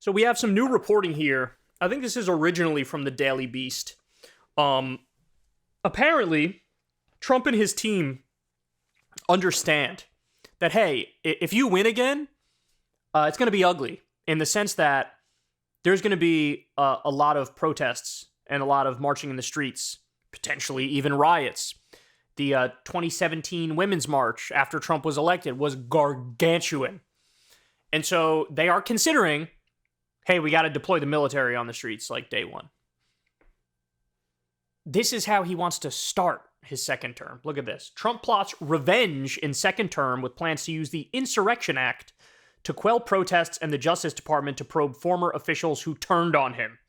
So we have some new reporting here. I think this is originally from the Daily Beast. Apparently, Trump and his team understand that, hey, if you win again, it's going to be ugly in the sense that there's going to be a lot of protests and a lot of marching in the streets, potentially even riots. The 2017 Women's March after Trump was elected was gargantuan. And so they are considering, hey, we got to deploy the military on the streets like day one. This is how he wants to start his second term. Look at this. Trump plots revenge in second term with plans to use the Insurrection Act to quell protests and the Justice Department to probe former officials who turned on him.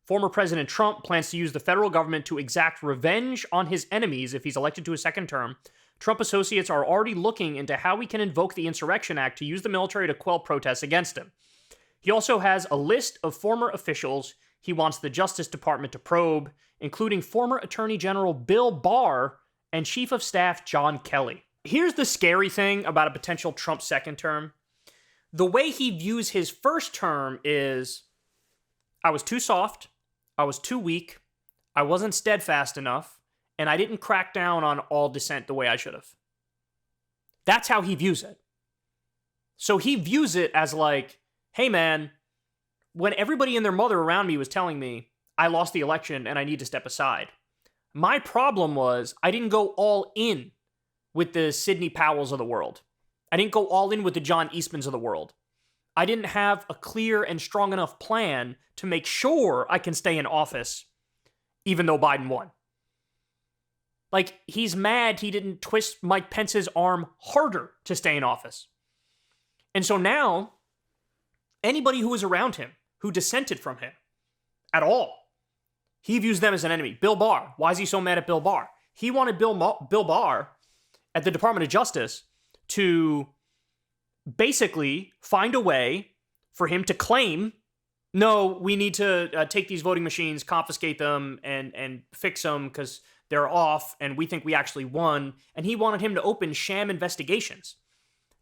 Former President Trump plans to use the federal government to exact revenge on his enemies if he's elected to a second term. Trump associates are already looking into how we can invoke the Insurrection Act to use the military to quell protests against him. He also has a list of former officials he wants the Justice Department to probe, including former Attorney General Bill Barr and Chief of Staff John Kelly. Here's the scary thing about a potential Trump second term. The way he views his first term is, I was too soft, I was too weak, I wasn't steadfast enough, and I didn't crack down on all dissent the way I should have. That's how he views it. So he views it as like, hey man, when everybody and their mother around me was telling me I lost the election and I need to step aside, my problem was I didn't go all in with the Sidney Powells of the world. I didn't go all in with the John Eastmans of the world. I didn't have a clear and strong enough plan to make sure I can stay in office, even though Biden won. Like, he's mad he didn't twist Mike Pence's arm harder to stay in office. And so now, anybody who was around him, who dissented from him at all, he views them as an enemy. Bill Barr. Why is he so mad at Bill Barr? He wanted Bill Barr at the Department of Justice to basically find a way for him to claim, no, we need to take these voting machines, confiscate them, and fix them because they're off, and we think we actually won. And he wanted him to open sham investigations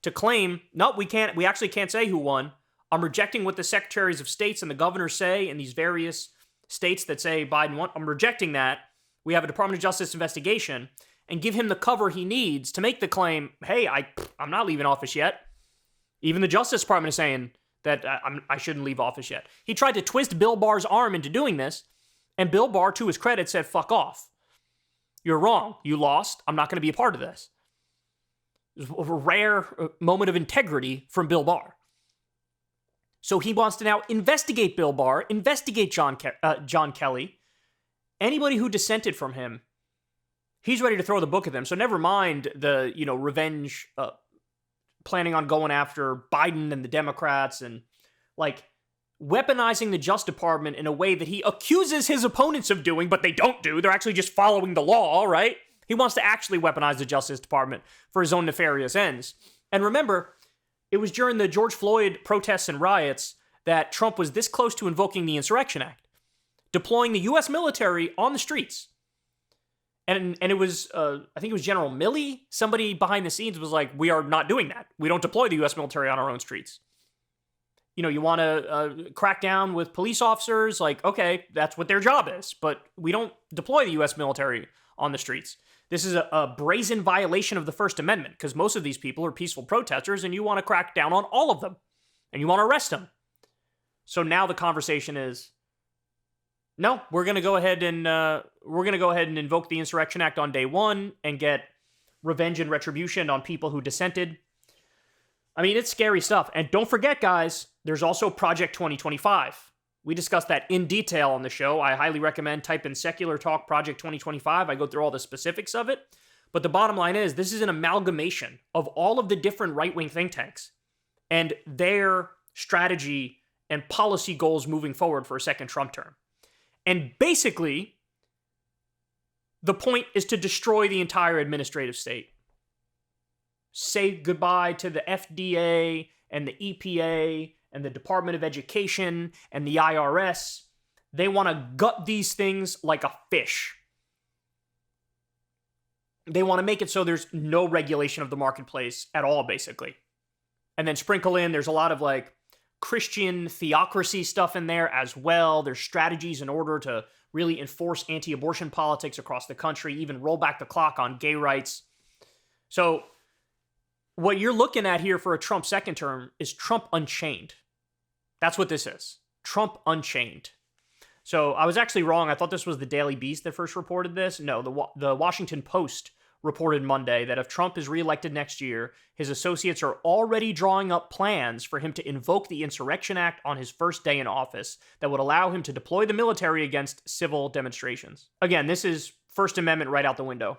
to claim, no, we actually can't say who won. I'm rejecting what the secretaries of states and the governors say in these various states that say Biden won. I'm rejecting that. We have a Department of Justice investigation, and give him the cover he needs to make the claim, hey, I'm not leaving office yet. Even the Justice Department is saying that I shouldn't leave office yet. He tried to twist Bill Barr's arm into doing this, and Bill Barr, to his credit, said, fuck off. You're wrong. You lost. I'm not going to be a part of this. It was a rare moment of integrity from Bill Barr. So he wants to now investigate Bill Barr, investigate John Kelly, anybody who dissented from him. He's ready to throw the book at them. So never mind the, revenge, planning on going after Biden and the Democrats and like weaponizing the Justice Department in a way that he accuses his opponents of doing, but they don't do. They're actually just following the law, right? He wants to actually weaponize the Justice Department for his own nefarious ends. And remember, it was during the George Floyd protests and riots that Trump was this close to invoking the Insurrection Act, deploying the U.S. military on the streets. And it was, I think it was General Milley, somebody behind the scenes was like, we are not doing that. We don't deploy the U.S. military on our own streets. You want to crack down with police officers, like, okay, that's what their job is. But we don't deploy the U.S. military on the streets. This is a brazen violation of the First Amendment because most of these people are peaceful protesters and you want to crack down on all of them and you want to arrest them. So now the conversation is, no, we're going to go ahead and invoke the Insurrection Act on day one and get revenge and retribution on people who dissented. I mean, it's scary stuff. And don't forget, guys, there's also Project 2025. We discussed that in detail on the show. I highly recommend type in Secular Talk Project 2025. I go through all the specifics of it. But the bottom line is, this is an amalgamation of all of the different right-wing think tanks and their strategy and policy goals moving forward for a second Trump term. And basically, the point is to destroy the entire administrative state. Say goodbye to the FDA and the EPA and the Department of Education and the IRS. They want to gut these things like a fish. They want to make it so there's no regulation of the marketplace at all, basically. And then sprinkle in, there's a lot of like Christian theocracy stuff in there as well. There's strategies in order to really enforce anti-abortion politics across the country, even roll back the clock on gay rights. So what you're looking at here for a Trump second term is Trump Unchained. That's what this is. Trump Unchained. So I was actually wrong. I thought this was the Daily Beast that first reported this. No, the Washington Post reported Monday that if Trump is reelected next year, his associates are already drawing up plans for him to invoke the Insurrection Act on his first day in office that would allow him to deploy the military against civil demonstrations. Again, this is First Amendment right out the window.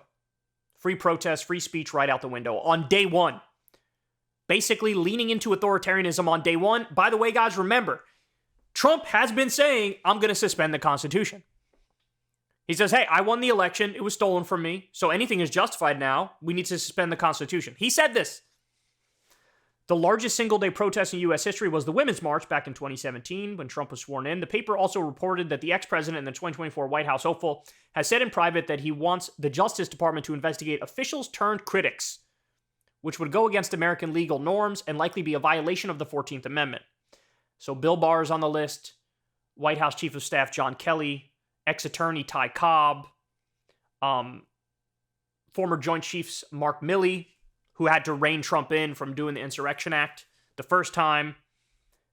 Free protest, free speech right out the window on day one. Basically leaning into authoritarianism on day one. By the way, guys, remember, Trump has been saying, I'm going to suspend the Constitution. He says, hey, I won the election. It was stolen from me. So anything is justified now. We need to suspend the Constitution. He said this. The largest single-day protest in U.S. history was the Women's March back in 2017 when Trump was sworn in. The paper also reported that the ex-president and the 2024 White House hopeful has said in private that he wants the Justice Department to investigate officials turned critics, which would go against American legal norms and likely be a violation of the 14th Amendment. So Bill Barr is on the list, White House Chief of Staff John Kelly, ex-attorney Ty Cobb, former Joint Chiefs Mark Milley, who had to rein Trump in from doing the Insurrection Act the first time.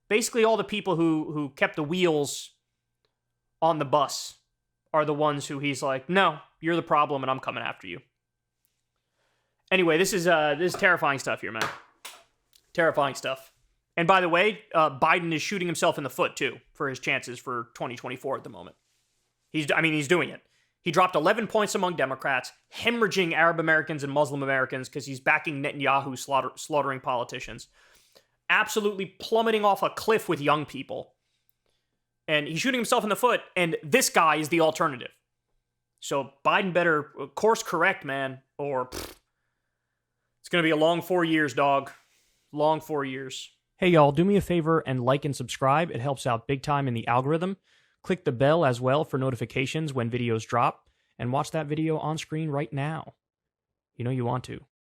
Basically, all the people who kept the wheels on the bus are the ones who he's like, no, you're the problem and I'm coming after you. Anyway, this is terrifying stuff here, man. Terrifying stuff. And by the way, Biden is shooting himself in the foot, too, for his chances for 2024 at the moment. He's doing it. He dropped 11 points among Democrats, hemorrhaging Arab Americans and Muslim Americans because he's backing Netanyahu slaughtering politicians. Absolutely plummeting off a cliff with young people. And he's shooting himself in the foot, and this guy is the alternative. So Biden better course correct, man, or it's going to be a long 4 years, dog. Long 4 years. Hey, y'all, do me a favor and like and subscribe. It helps out big time in the algorithm. Click the bell as well for notifications when videos drop, and watch that video on screen right now. You know you want to.